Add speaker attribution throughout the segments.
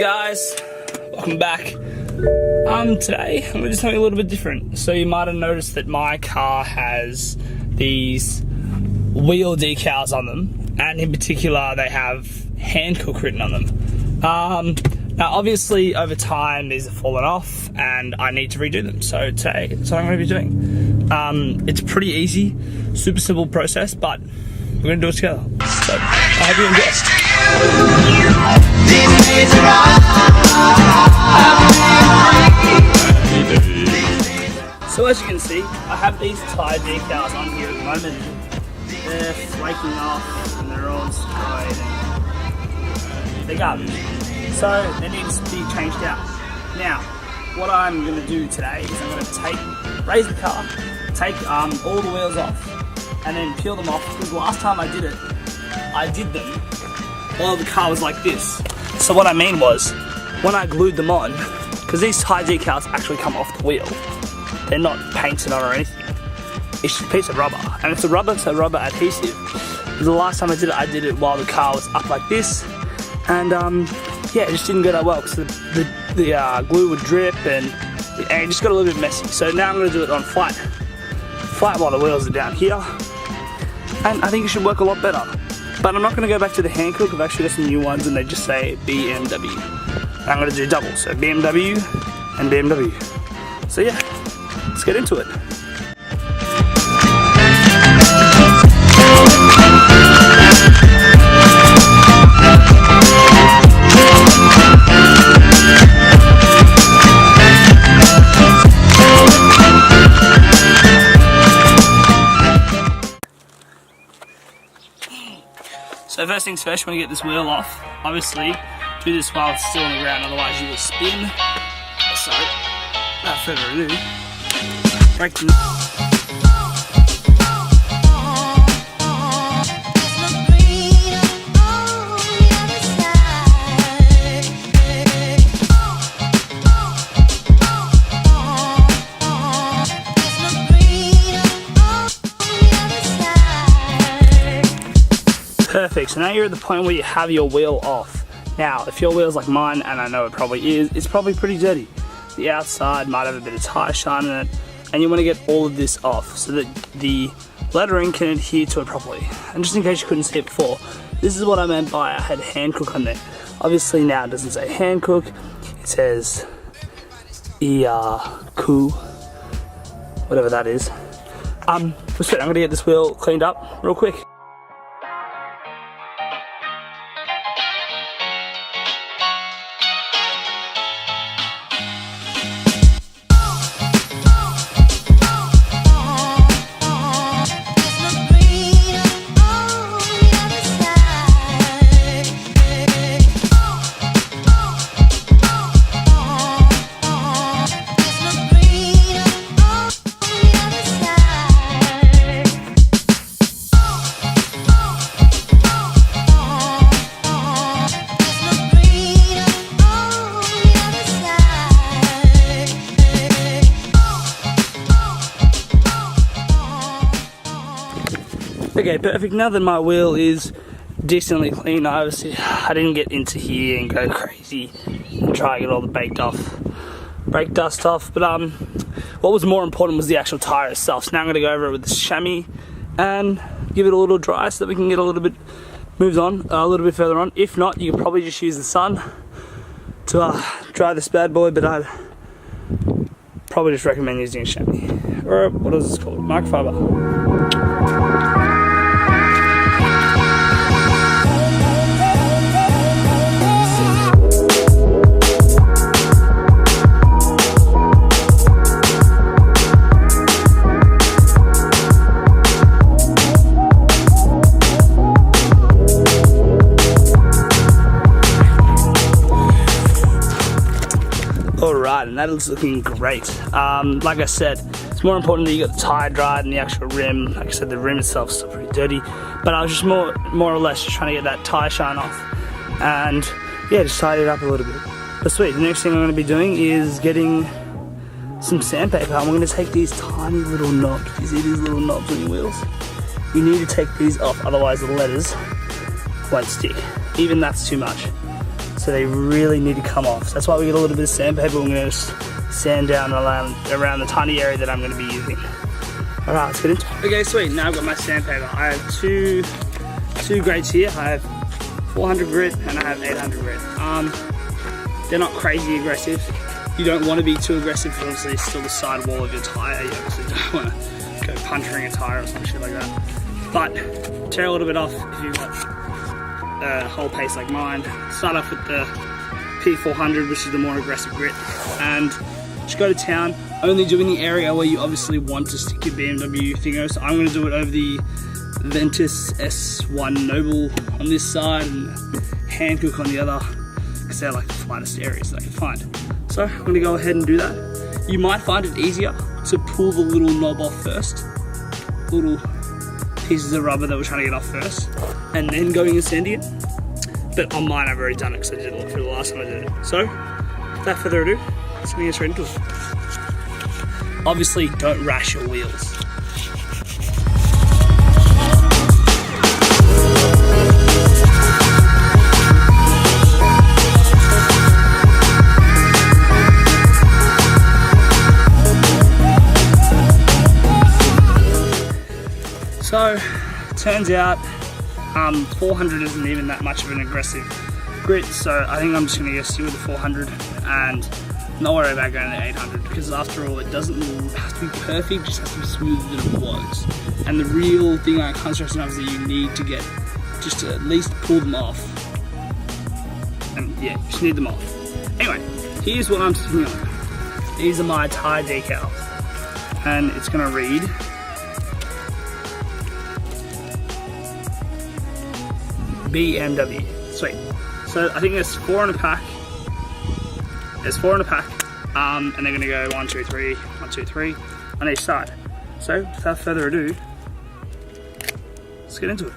Speaker 1: Guys, welcome back. Today I'm going to do something a little bit different. So you might have noticed that my car has these wheel decals on them, and in particular they have Hankook written on them. Now obviously over time these have fallen off and I need to redo them. So today that's what I'm going to be doing. It's pretty easy, super simple process, but we're going to do it together. So I hope you enjoy. So as you can see, I have these Tyre decals on here at the moment. They're flaking off and they're all destroyed and they're garbage. So they need to be changed out. Now, what I'm going to do today is I'm going to raise the car, take all the wheels off and then peel them off, because last time I did them while the car was like this. So what I mean was, when I glued them on, because these Tyre decals actually come off the wheel, they're not painted on or anything, it's just a piece of rubber, and it's a rubber adhesive. The last time I did it while the car was up like this, and yeah, it just didn't go that well, because the glue would drip and it just got a little bit messy. So now I'm going to do it on flat while the wheels are down here, and I think it should work a lot better. But I'm not going to go back to the Hankook. I've actually got some new ones and they just say BMW. And I'm going to do double, so BMW and BMW. So yeah, let's get into it. So first things first, you want to get this wheel off. Obviously, do this while it's still on the ground, otherwise you will spin. So, without further ado, break them. Perfect, so now you're at the point where you have your wheel off. Now, if your wheel's like mine, and I know it probably is, it's probably pretty dirty. The outside might have a bit of tire shine in it, and you want to get all of this off so that the lettering can adhere to it properly. And just in case you couldn't see it before, this is what I meant by I had Hankook on there. Obviously now it doesn't say Hankook, it says E-R-K, whatever that is. I'm going to get this wheel cleaned up real quick. Okay, perfect. Now that my wheel is decently clean, I didn't get into here and go crazy and try to get all the brake dust off. But what was more important was the actual tire itself. So now I'm going to go over it with the chamois and give it a little dry so that we can get a little bit moved on, a little bit further on. If not, you can probably just use the sun to dry this bad boy, but I'd probably just recommend using a chamois, or what is this called, microfiber. Alright, and that is looking great. Like I said, it's more important that you got the tire dried and the actual rim. Like I said, the rim itself is still pretty dirty, but I was just more or less just trying to get that tire shine off, and yeah, just tidy it up a little bit. But sweet, the next thing I'm going to be doing is getting some sandpaper. I'm going to take these tiny little knobs. You see these little knobs on your wheels? You need to take these off, otherwise the letters won't stick. Even that's too much. So they really need to come off. So that's why we get a little bit of sandpaper. We're going to sand down around the tiny area that I'm going to be using. Alright, let's get into it. Okay, sweet. Now I've got my sandpaper. I have two grades here. I have 400 grit and I have 800 grit. They're not crazy aggressive. You don't want to be too aggressive because obviously it's still the side wall of your tyre. You obviously don't want to go puncturing a tyre or some shit like that. But tear a little bit off if you've got a whole paste like mine. Start off with the P400, which is the more aggressive grit, and just go to town, only doing the area where you obviously want to stick your BMW thingo. So I'm going to do it over the Ventus S1 Noble on this side and Hankook on the other, because they're like the flattest areas that I can find. So I'm going to go ahead and do that. You might find it easier to pull the little knob off first, little pieces of rubber that we're trying to get off first, and then going and sanding it. But on mine I've already done it because I didn't look through the last time I did it. So without further ado, let's get straight into it. Obviously don't rash your wheels. So, turns out 400 isn't even that much of an aggressive grit, so I think I'm just going to stick with the 400 and not worry about going to 800, because after all it doesn't have to be perfect, it just has to be smoother than it was. And the real thing I can't stress enough is that you need to get, just to at least pull them off. And yeah, you just need them off. Anyway, here's what I'm sticking on. These are my Tyre Decals, and it's going to read BMW. Sweet. So I think there's 4 in a pack. There's 4 in a pack. And they're gonna go 1, 2, 3, 1, 2, 3 on each side. So without further ado, let's get into it.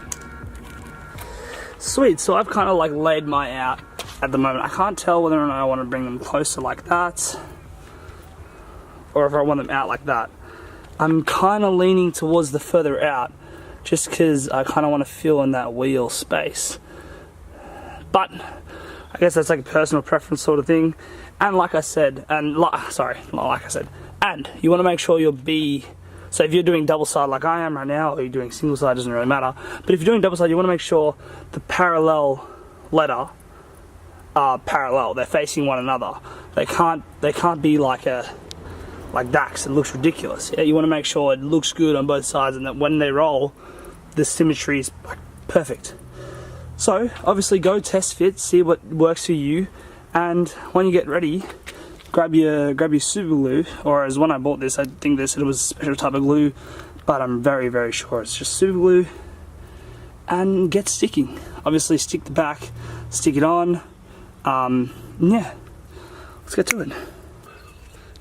Speaker 1: Sweet, so I've kind of like laid my out at the moment. I can't tell whether or not I want to bring them closer like that, or if I want them out like that. I'm kind of leaning towards the further out, just because I kind of want to fill in that wheel space. But I guess that's like a personal preference sort of thing. And like I said, and you want to make sure your B, so if you're doing double side like I am right now, or you're doing single side, doesn't really matter. But if you're doing double side, you want to make sure the parallel letter are parallel. They're facing one another. They can't be like that, because it looks ridiculous. Yeah, you want to make sure it looks good on both sides, and that when they roll, the symmetry is like perfect. So obviously go test fit, see what works for you, and when you get ready, grab your super glue, or as when I bought this, I think they said it was a special type of glue, but I'm very, very sure it's just super glue, and get sticking. Obviously stick the back, stick it on. Yeah, let's get to it.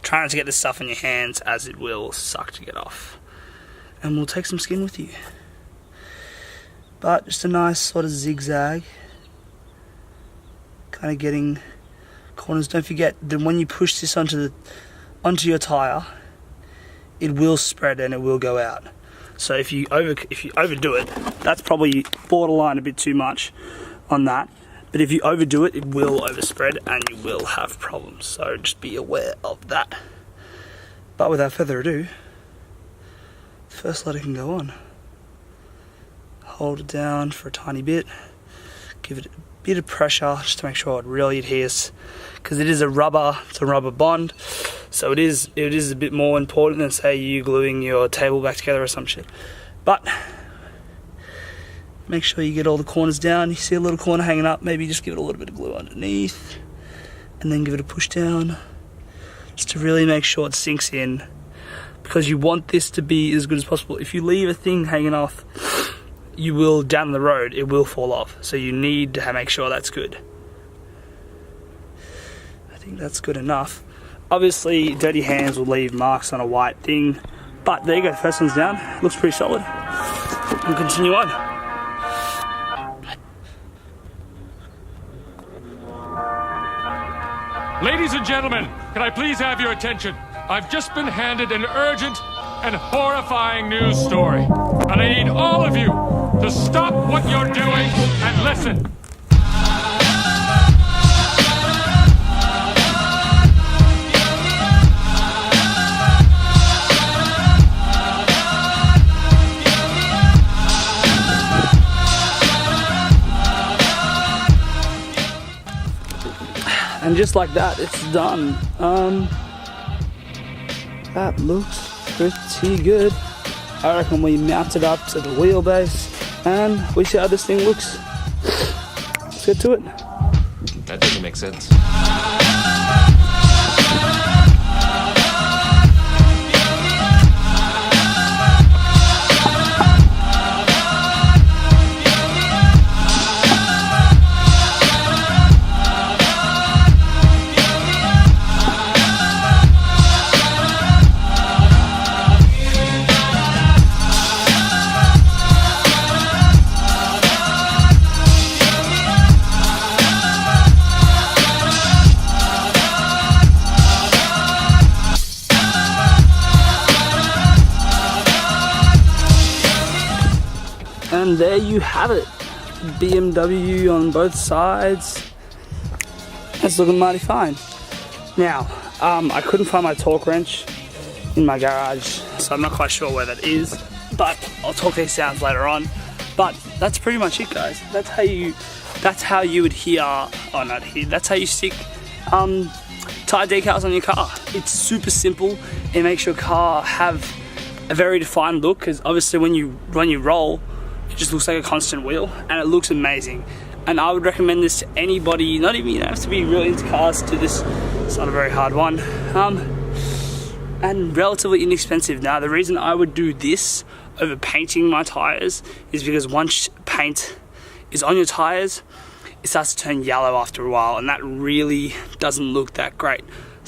Speaker 1: Try not to get this stuff in your hands, as it will suck to get off. And we'll take some skin with you. But just a nice sort of zigzag. Kind of getting corners. Don't forget that when you push this onto your tyre, it will spread and it will go out. So if you overdo it, that's probably borderline a bit too much on that. But if you overdo it, it will overspread and you will have problems. So just be aware of that. But without further ado, the first letter can go on. Hold it down for a tiny bit. Give it a bit of pressure just to make sure it really adheres. Because it's a rubber bond. So it is a bit more important than, say, you gluing your table back together or some shit. But make sure you get all the corners down. You see a little corner hanging up, maybe just give it a little bit of glue underneath, and then give it a push down, just to really make sure it sinks in, because you want this to be as good as possible. If you leave a thing hanging off, you will, down the road, it will fall off. So you need to make sure that's good. I think that's good enough. Obviously, dirty hands will leave marks on a white thing, but there you go, the first one's down. Looks pretty solid. We'll continue on.
Speaker 2: Ladies and gentlemen, can I please have your attention? I've just been handed an urgent and horrifying news story. And I need all of you to stop what you're doing and listen.
Speaker 1: And just like that, it's done. That looks pretty good. I reckon we mount it up to the wheelbase and we see how this thing looks. Let's get to it.
Speaker 3: That doesn't make sense.
Speaker 1: And there you have it. BMW on both sides. It's looking mighty fine. Now, I couldn't find my torque wrench in my garage, so I'm not quite sure where that is, but I'll talk these sounds later on. But that's pretty much it, guys. That's how you adhere, or not adhere, that's how you stick tire decals on your car. It's super simple. It makes your car have a very defined look, because obviously when you roll, it just looks like a constant wheel, and it looks amazing. And I would recommend this to anybody, not even, you don't have to be really into cars to this. It's not a very hard one. And relatively inexpensive. Now, the reason I would do this over painting my tires is because once paint is on your tires, it starts to turn yellow after a while, and that really doesn't look that great.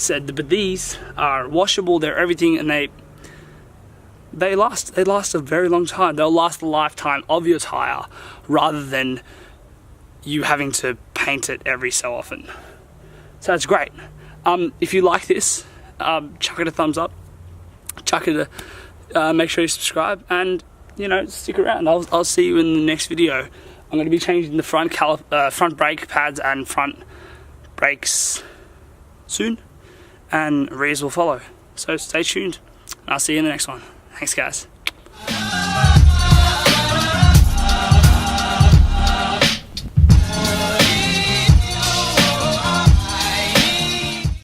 Speaker 1: But these are washable, they're everything, and they last a very long time. They'll last the lifetime of your tire rather than you having to paint it every so often. So that's great. If you like this, chuck it a thumbs up, chuck it a make sure you subscribe, and stick around. I'll see you in the next video. I'm going to be changing the front brake pads and front brakes soon, and rears will follow. So stay tuned, and I'll see you in the next one. Thanks, guys.